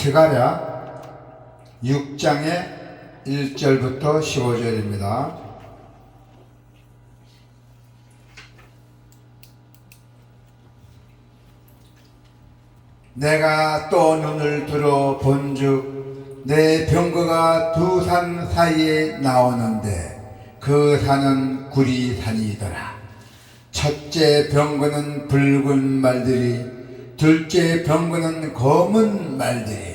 스가랴 6장의 1절부터 15절입니다. 내가 또 눈을 들어 본즉 내 병거가 두 산 사이에 나오는데 그 산은 구리산이더라. 첫째 병거는 붉은 말들이, 둘째 병거는 검은 말들이,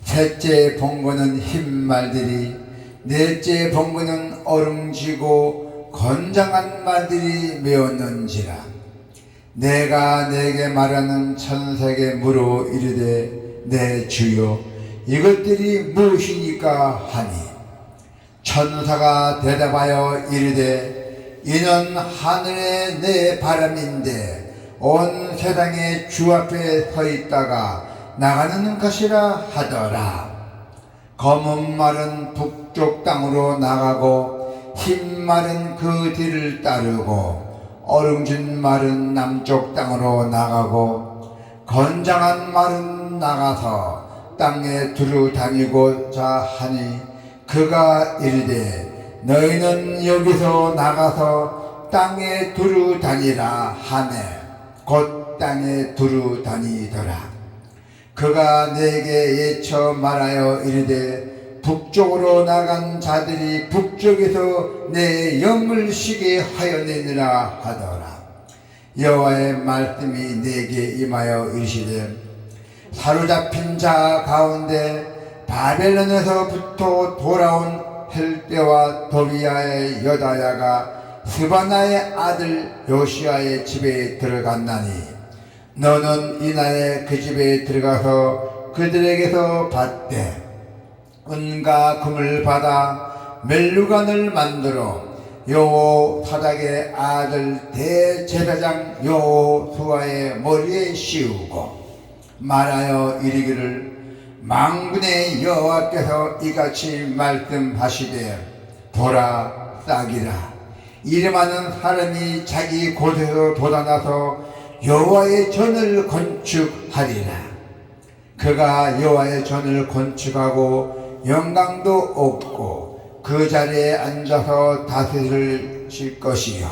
셋째 병거는 흰 말들이, 넷째 병거는 얼음지고 건장한 말들이 메었는지라. 내가 내게 말하는 천사에게 물어 이르되 내 주여 이것들이 무엇이니까 하니, 천사가 대답하여 이르되 이는 하늘의 내 바람인데 온 세상의 주 앞에 서 있다가 나가는 것이라 하더라. 검은 말은 북쪽 땅으로 나가고 흰 말은 그 뒤를 따르고 얼음진 말은 남쪽 땅으로 나가고 건장한 말은 나가서 땅에 두루 다니고자 하니, 그가 이르되 너희는 여기서 나가서 땅에 두루 다니라 하매 곧 땅에 두루 다니더라. 그가 내게 예쳐 말하여 이르되 북쪽으로 나간 자들이 북쪽에서 내 영을 쉬게 하였느니라 하더라. 여호와의 말씀이 내게 임하여 이르시되 사로잡힌 자 가운데 바벨론에서부터 돌아온 헬대와 도비야의 여다야가 스바나의 아들 요시야의 집에 들어갔나니, 너는 이날에 그 집에 들어가서 그들에게서 받되 은과 금을 받아 멜루간을 만들어 여호사닥의 아들 대제사장 여호수아의 머리에 씌우고 말하여 이르기를, 만군의 여호와께서 이같이 말씀하시되 보라, 싹이라. 이름하는 사람이 자기 곳에서 돋아나서 여호와의 전을 건축하리라. 그가 여호와의 전을 건축하고 영광도 없고 그 자리에 앉아서 다스릴 것이요,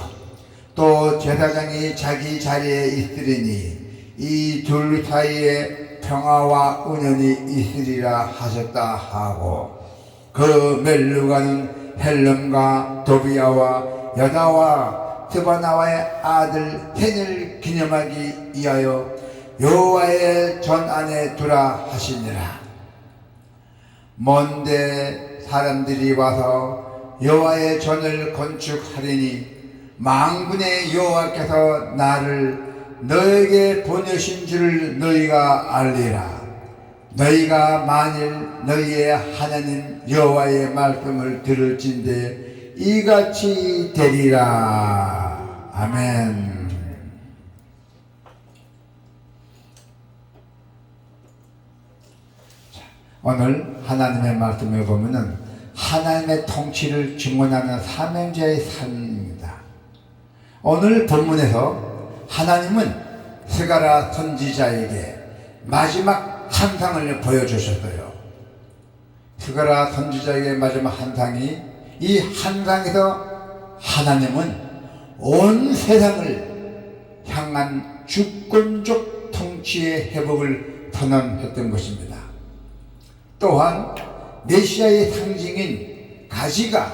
또 제사장이 자기 자리에 있으리니 이 둘 사이에 평화와 은연이 있으리라 하셨다 하고, 그 멜루가는 헬름과 도비야와 여다와 스바나와의 아들 헨을 기념하기 위하여 여호와의 전 안에 두라 하시니라. 먼데 사람들이 와서 여호와의 전을 건축하리니 만군의 여호와께서 나를 너에게 보내신 줄을 너희가 알리라. 너희가 만일 너희의 하나님 여호와의 말씀을 들을진대 이같이 되리라. 아멘. 오늘 하나님의 말씀을 보면은 하나님의 통치를 증언하는 사명자의 삶입니다. 오늘 본문에서 하나님은 스가랴 선지자에게 마지막 환상을 보여주셨어요. 스가랴 선지자에게 마지막 환상이, 이 환상에서 하나님은 온 세상을 향한 주권적 통치의 회복을 선언했던 것입니다. 또한 메시아의 상징인 가시가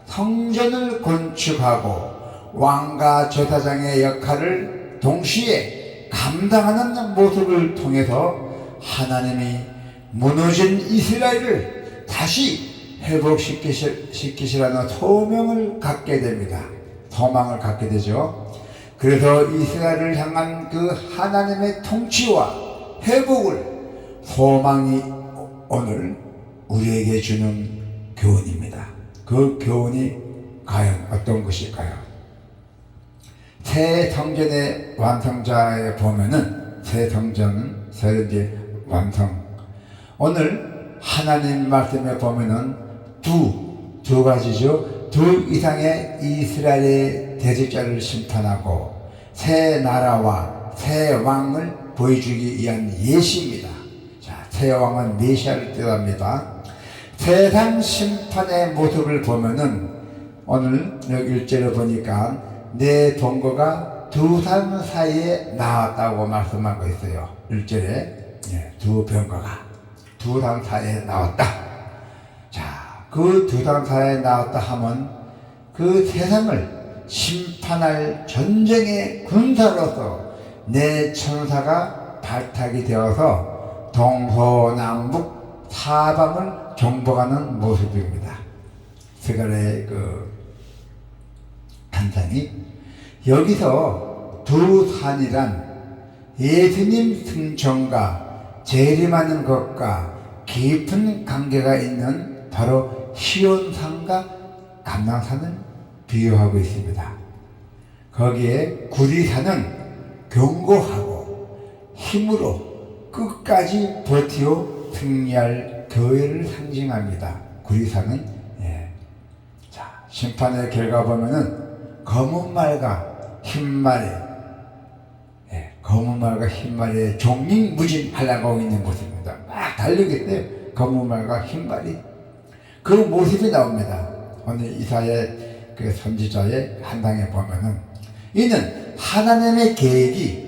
성전을 건축하고 왕과 제사장의 역할을 동시에 감당하는 모습을 통해서 하나님이 무너진 이스라엘을 다시 회복시키시라는 소명을 갖게 됩니다. 소망을 갖게 되죠. 그래서 이스라엘을 향한 그 하나님의 통치와 회복을 소망이 오늘 우리에게 주는 교훈입니다. 그 교훈이 과연 어떤 것일까요? 새 성전의 완성자에 보면은 새 성전은 새로운 완성. 오늘 하나님 말씀에 보면은 두 가지죠. 둘 이상의 이스라엘의 대적자를 심판하고 새 나라와 새 왕을 보여주기 위한 예시입니다. 자, 새 새 왕은 메시아를 뜻합니다. 세상 심판의 모습을 보면은 오늘 여기 1절을 보니까 내 동거가 두 산 사이에 나왔다고 말씀하고 있어요. 1절에 두 병거가 두 산 사이에 나왔다. 자, 그 두 산 사이에 나왔다 하면 그 세상을 심판할 전쟁의 군사로서 내 천사가 발탁이 되어서 동서남북 사방을 정복하는 모습입니다. 스가랴의 그 환상이 여기서 두 산이란 예수님 승천과 재림하는 것과 깊은 관계가 있는 바로 시온산과 감람산을 비유하고 있습니다. 거기에 구리산은 견고하고 힘으로 끝까지 버티고 승리할 교회를 상징합니다. 구리산은 자, 심판의 결과 보면은 검은 말과 흰말에 검은 말과 흰말에 종립무진하려고 있는 모습입니다. 막 달리겠대. 검은 말과 흰말이 그 모습이 나옵니다. 오늘 이사야 그 선지자의 한상에 보면은 이는 하나님의 계획이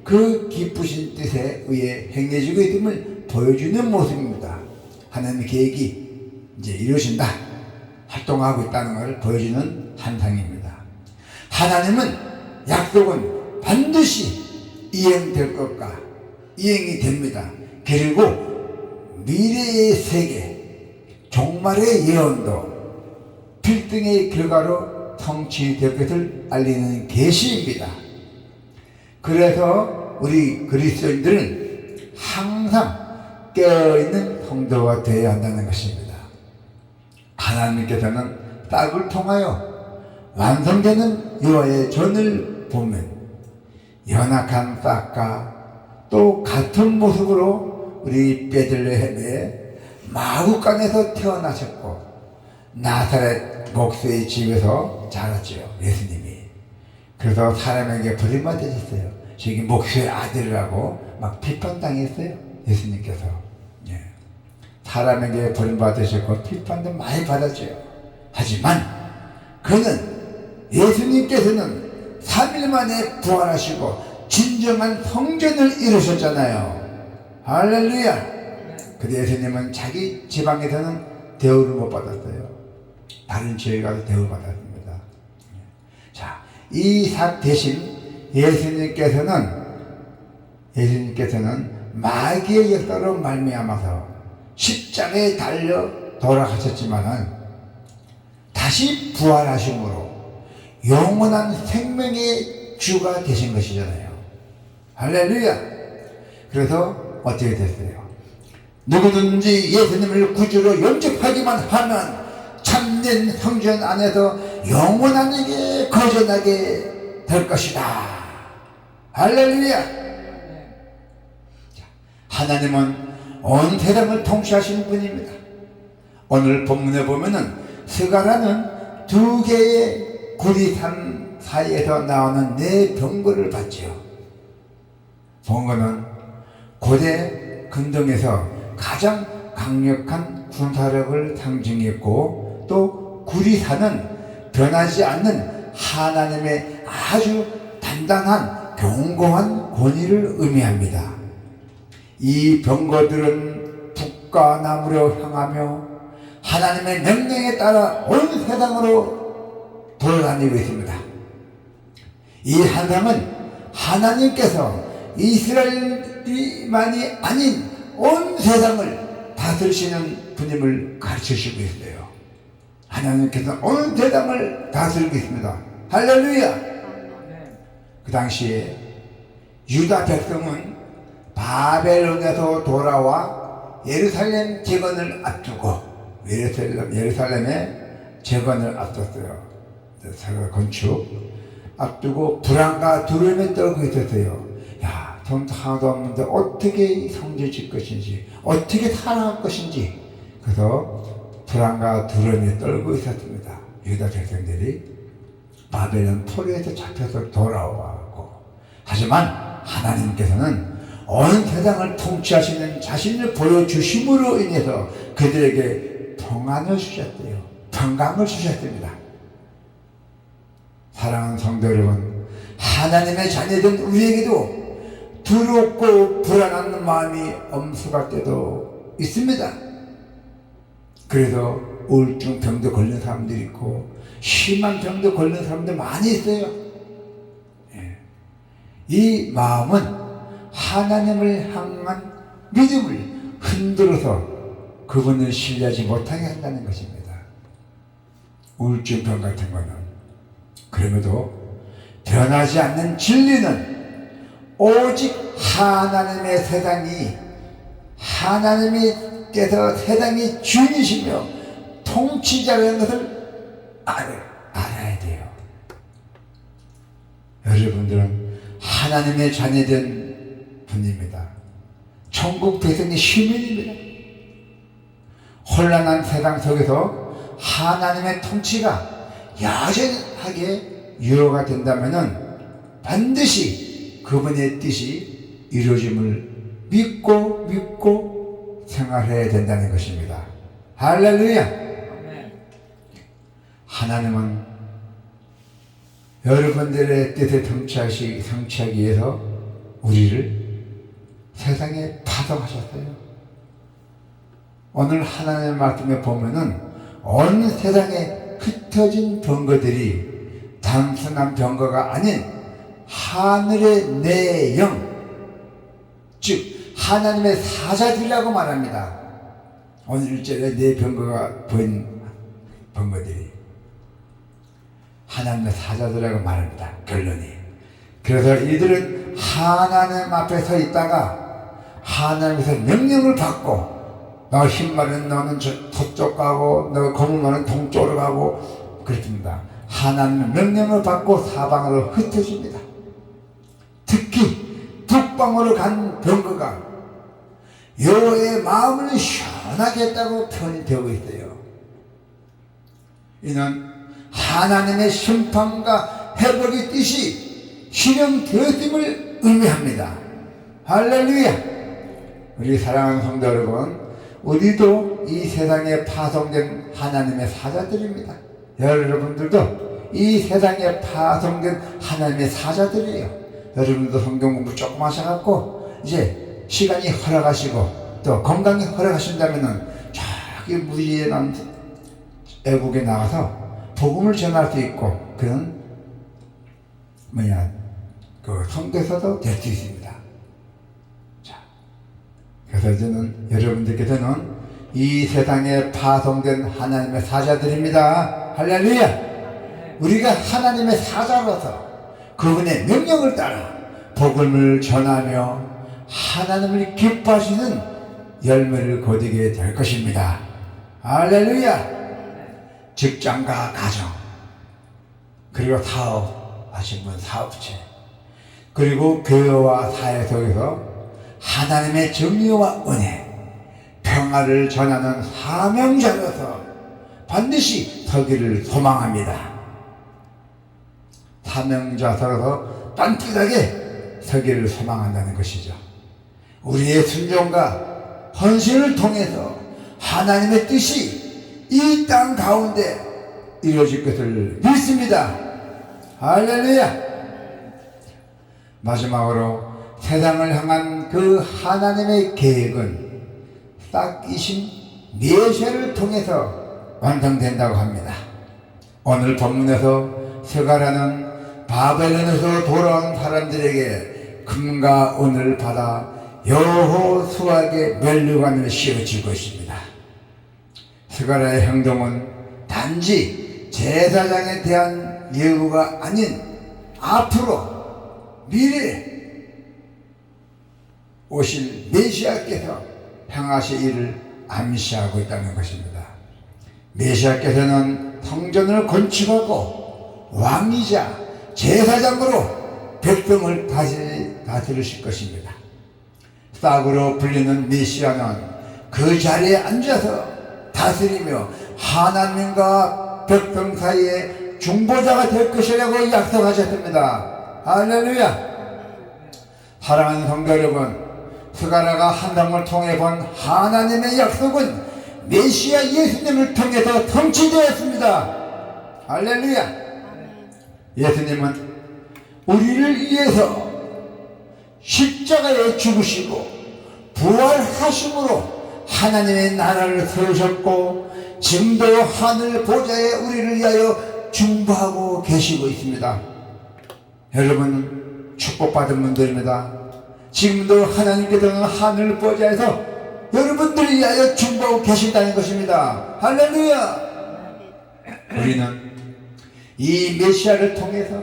그 기쁘신 뜻에 의해 행해지고 있음을 보여주는 모습입니다. 하나님의 계획이 이제 이루어진다, 활동하고 있다는 것을 보여주는 한상입니다. 하나님은 약속은 반드시 이행될 것과 이행이 됩니다. 그리고 미래의 세계, 종말의 예언도 필등의 결과로 성취될 것을 알리는 계시입니다. 그래서 우리 그리스도인들은 항상 깨어있는 성도가 되어야 한다는 것입니다. 하나님께서는 싹을 통하여 완성되는 여호와의 전을 보면 연약한 싹과 또 같은 모습으로 우리 베들레헴의 마구간에서 태어나셨고 나사렛 목수의 집에서 자랐지요. 예수님이. 그래서 사람에게 버림받으셨어요. 저기 목수의 아들이라고 막 비판당했어요. 예수님께서. 사람에게 버림받으셨고 비판도 많이 받았죠. 하지만 그는 예수님께서는 3일 만에 부활하시고 진정한 성전을 이루셨잖아요. 할렐루야. 근데 예수님은 자기 지방에서는 대우를 못 받았어요. 다른 지역에 가서 대우를 받았습니다. 자, 이 대신 예수님께서는 마귀의 역사로 말미암아서 십자가에 달려 돌아가셨지만은 다시 부활하심으로 영원한 생명의 주가 되신 것이잖아요. 할렐루야. 그래서 어떻게 됐어요? 누구든지 예수님을 구주로 영접하기만 하면 참된 성전 안에서 영원하게 거전하게 될 것이다. 할렐루야. 하나님은 온 세상을 통치하시는 분입니다. 오늘 본문에 보면은 스가랴는 두 개의 구리산 사이에서 나오는 네 병거를 봤지요. 병거는 고대 근동에서 가장 강력한 군사력을 상징했고 또 구리산은 변하지 않는 하나님의 아주 단단한 견고한 권위를 의미합니다. 이 병거들은 북과 남으로 향하며 하나님의 명령에 따라 온 세상으로 돌아다니고 있습니다. 이 한상은 하나님께서 이스라엘만이 아닌 온 세상을 다스리시는 분임을 가르치시고 있어요. 하나님께서 온 세상을 다스리고 있습니다. 할렐루야. 그 당시에 유다 백성은 바벨론에서 돌아와 예루살렘 재건을 앞두고 예루살렘의 재건을 앞뒀어요. 건축 앞두고 불안과 두려움에 떨고 있었어요. 야, 돈 하나도 없는데 어떻게 성전 질 것인지, 어떻게 살아갈 것인지. 그래서 불안과 두려움에 떨고 있었습니다. 유다 백성들이 바벨론 포로에서 잡혀서 돌아오고. 하지만 하나님께서는 온 세상을 통치하시는 자신을 보여주심으로 인해서 그들에게 평안을 주셨대요. 평강을 주셨습니다. 사랑하는 성도 여러분, 하나님의 자녀된 우리에게도 두렵고 불안한 마음이 엄습할 때도 있습니다. 그래서 우울증 병도 걸린 사람들이 있고 심한 병도 걸린 사람들 많이 있어요. 이 마음은 하나님을 향한 믿음을 흔들어서 그분을 신뢰하지 못하게 한다는 것입니다. 우울증병 같은 거는. 그럼에도 변하지 않는 진리는 오직 하나님의 세상이, 하나님께서 세상이 주인이시며 통치자라는 것을 알아야 돼요. 여러분들은 하나님의 자녀된 분입니다. 천국 백성의 시민입니다. 혼란한 세상 속에서 하나님의 통치가 여전하게 유효가 된다면 반드시 그분의 뜻이 이루어짐을 믿고 생활해야 된다는 것입니다. 할렐루야! 하나님은 여러분들의 뜻에 성취하기 위해서 우리를 세상에 파송하셨어요. 오늘 하나님의 말씀에 보면은 온 세상에 흩어진 병거들이 단순한 병거가 아닌 하늘의 내 영, 즉 하나님의 사자들이라고 말합니다. 오늘 1절에 네 병거가 보인 병거들이 하나님의 사자들이라고 말합니다. 결론이. 그래서 이들은 하나님 앞에 서 있다가 하나님에서 명령을 받고, 너 흰말은 너는 서쪽 가고 너 검은 말은 동쪽으로 가고 그렇습니다. 하나님의 명령을 받고 사방으로 흩어집니다. 특히 북방으로 간 병거가 여호와의 마음을 시원하게 했다고 표현이 되고 있어요. 이는 하나님의 심판과 회복의 뜻이 실현되었음을 의미합니다. 할렐루야! 우리 사랑하는 성도 여러분, 우리도 이 세상에 파송된 하나님의 사자들입니다. 여러분들도 이 세상에 파송된 하나님의 사자들이에요. 여러분들도 성경 공부 조금 하셔갖고 이제 시간이 허락하시고 또 건강이 허락하신다면은 저기 무리에 난 애국에 나가서 복음을 전할 수 있고 그런 그 성도서도 될 수 있습니다. 자, 그래서 저는 여러분들께서는 이 세상에 파송된 하나님의 사자들입니다. 할렐루야! 우리가 하나님의 사자로서 그분의 명령을 따라 복음을 전하며 하나님을 기뻐하시는 열매를 거두게 될 것입니다. 할렐루야! 직장과 가정, 그리고 사업 하신 분 사업체, 그리고 교회와 사회 속에서 하나님의 정의와 은혜, 평화를 전하는 사명자로서 반드시 서기를 소망합니다. 사명자로서 딴뜻하게 서기를 소망한다는 것이죠. 우리의 순종과 헌신을 통해서 하나님의 뜻이 이 땅 가운데 이루어질 것을 믿습니다. 할렐루야! 마지막으로 세상을 향한 그 하나님의 계획은 싹이신 메시아를 통해서 완성된다고 합니다. 오늘 본문에서 스가랴는 바벨론에서 돌아온 사람들에게 금과 은을 받아 여호수아에게 면류관을 씌워주고 있습니다. 스가랴의 행동은 단지 제사장에 대한 예우가 아닌 앞으로 미래에 오실 메시아께서 행하실 일을 암시하고 있다는 것입니다. 메시아께서는 성전을 건축하고 왕이자 제사장으로 백성을 다스리실 것입니다. 싹으로 불리는 메시아는 그 자리에 앉아서 다스리며 하나님과 백성 사이에 중보자가 될 것이라고 약속하셨습니다. 할렐루야! 사랑하는 성도 여러분, 스가랴가 한담을 통해 본 하나님의 약속은 메시아 예수님을 통해서 성취되었습니다. 할렐루야. 예수님은 우리를 위해서 십자가에 죽으시고 부활하심으로 하나님의 나라를 세우셨고 지금도 하늘 보좌에 우리를 위하여 중보하고 계시고 있습니다. 여러분 축복받은 분들입니다. 지금도 하나님께서는 하늘 보좌에서 여러분들을 위하여 중보하고 계신다는 것입니다. 할렐루야. 우리는 이 메시아를 통해서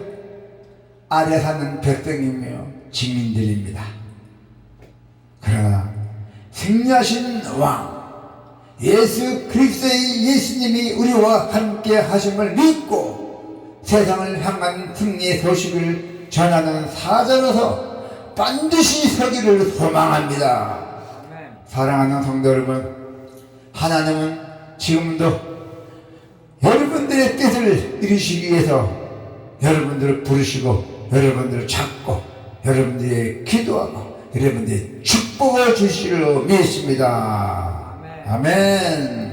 아래 사는 백성이며 증인들입니다. 그러나 승리하신 왕 예수 그리스도의 예수님이 우리와 함께 하심을 믿고 세상을 향한 승리의 소식을 전하는 사자로서 반드시 서기를 소망합니다. 사랑하는 성도 여러분, 하나님은 지금도 여러분들의 뜻을 이루시기 위해서 여러분들을 부르시고 여러분들을 찾고 여러분들의 기도하고 여러분들의 축복을 주시기로 믿습니다. 아멘.